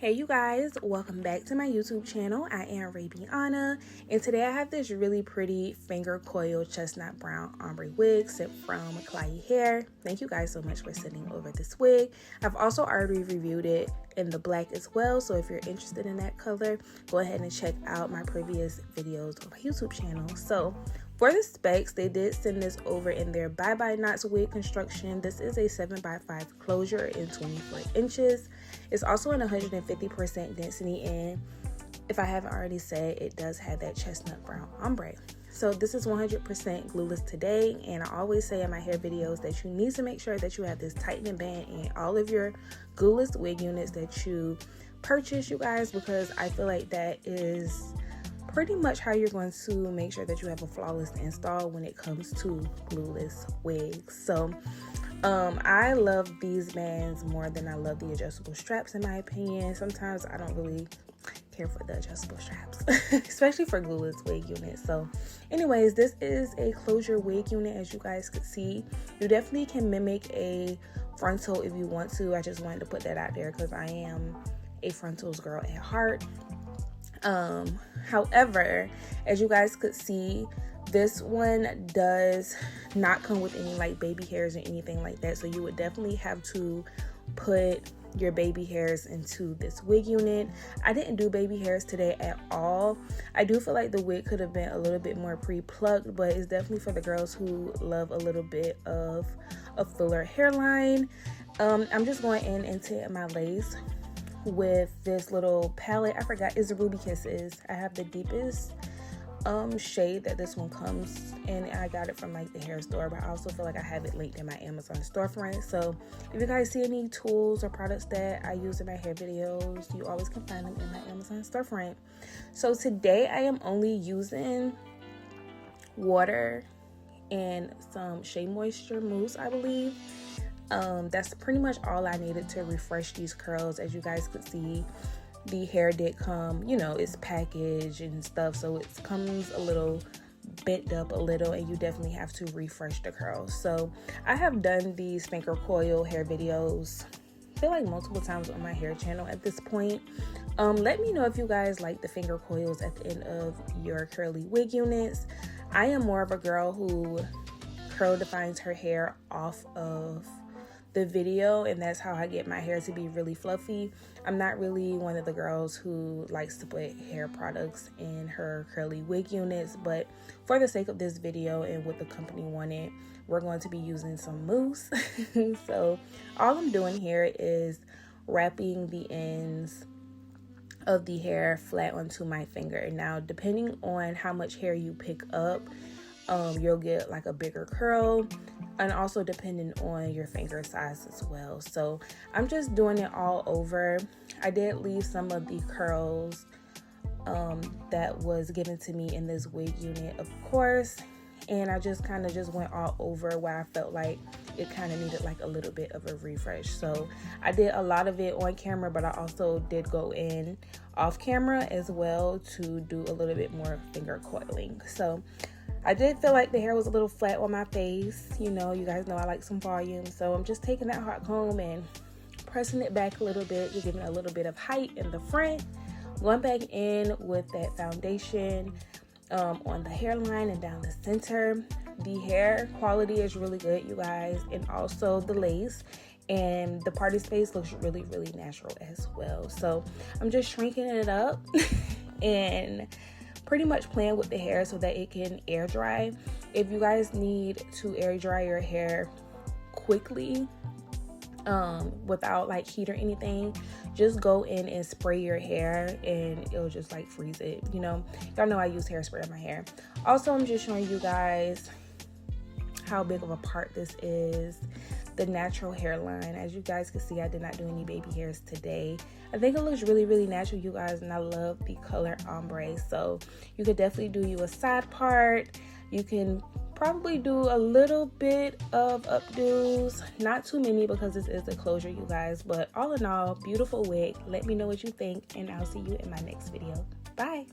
Hey you guys, welcome back to my YouTube channel. I am Byebyeknots, and today I have this really pretty finger coil chestnut brown ombre wig sent from Klaiyi hair. Thank you guys so much for sending over this wig. I've also already reviewed it in the black as well, so if you're interested in that color, go ahead and check out my previous videos on my YouTube channel. So for the specs, they did send this over in their Byebyeknots wig construction. This is a 7x5 closure in 24 inches. It's also in 150% density, and if I haven't already said, it does have that chestnut brown ombre. So this is 100% glueless today, and I always say in my hair videos that you need to make sure that you have this tightening band in all of your glueless wig units that you purchase, you guys, because I feel like that is pretty much how you're going to make sure that you have a flawless install when it comes to glueless wigs. So I love these bands more than I love the adjustable straps, in my opinion. Sometimes I don't really care for the adjustable straps, especially for glueless wig units. So anyways, this is a closure wig unit, as you guys could see. You definitely can mimic a frontal if you want to. I just wanted to put that out there because I am a frontals girl at heart. However, as you guys could see, this one does not come with any like baby hairs or anything like that, so you would definitely have to put your baby hairs into this wig unit. I didn't do baby hairs today at all. I do feel like the wig could have been a little bit more pre-plucked, but it's definitely for the girls who love a little bit of a fuller hairline. I'm just going in into my lace with this little palette. I forgot, it's the Ruby Kisses. I have the deepest shade that this one comes in. I got it from like the hair store, but I also feel like I have it linked in my Amazon storefront. So if you guys see any tools or products that I use in my hair videos, you always can find them in my Amazon storefront. So today I am only using water and some Shea Moisture mousse, I believe. That's pretty much all I needed to refresh these curls. As you guys could see, the hair did come, you know, it's packaged and stuff, so it comes a little bent up a little, and you definitely have to refresh the curls. So I have done these finger coil hair videos, I feel like multiple times on my hair channel at this point. Let me know if you guys like the finger coils at the end of your curly wig units. I am more of a girl who curl defines her hair off of the video, and that's how I get my hair to be really fluffy. I'm not really one of the girls who likes to put hair products in her curly wig units, but for the sake of this video and what the company wanted, we're going to be using some mousse. So all I'm doing here is wrapping the ends of the hair flat onto my finger. Now, depending on how much hair you pick up, you'll get like a bigger curl, and also depending on your finger size as well. So I'm just doing it all over. I did leave some of the curls that was given to me in this wig unit, of course, and I just kind of just went all over where I felt like it kind of needed like a little bit of a refresh. So I did a lot of it on camera, but I also did go in off camera as well to do a little bit more finger coiling. So I did feel like the hair was a little flat on my face. You know, you guys know I like some volume. So I'm just taking that hot comb and pressing it back a little bit. You're giving it a little bit of height in the front. Going back in with that foundation on the hairline and down the center. The hair quality is really good, you guys. And also the lace and the party space looks really, really natural as well. So I'm just shrinking it up and pretty much playing with the hair so that it can air dry. If you guys need to air dry your hair quickly without like heat or anything, just go in and spray your hair and it'll just like freeze it. You know, y'all know I use hairspray on my hair. Also, I'm just showing you guys how big of a part this is, the natural hairline. As you guys can see, I did not do any baby hairs today. I think it looks really, really natural, you guys, and I love the color ombre. So you could definitely do you a side part. You can probably do a little bit of updos, not too many because this is a closure, you guys, but all in all, beautiful wig. Let me know what you think, and I'll see you in my next video. Bye.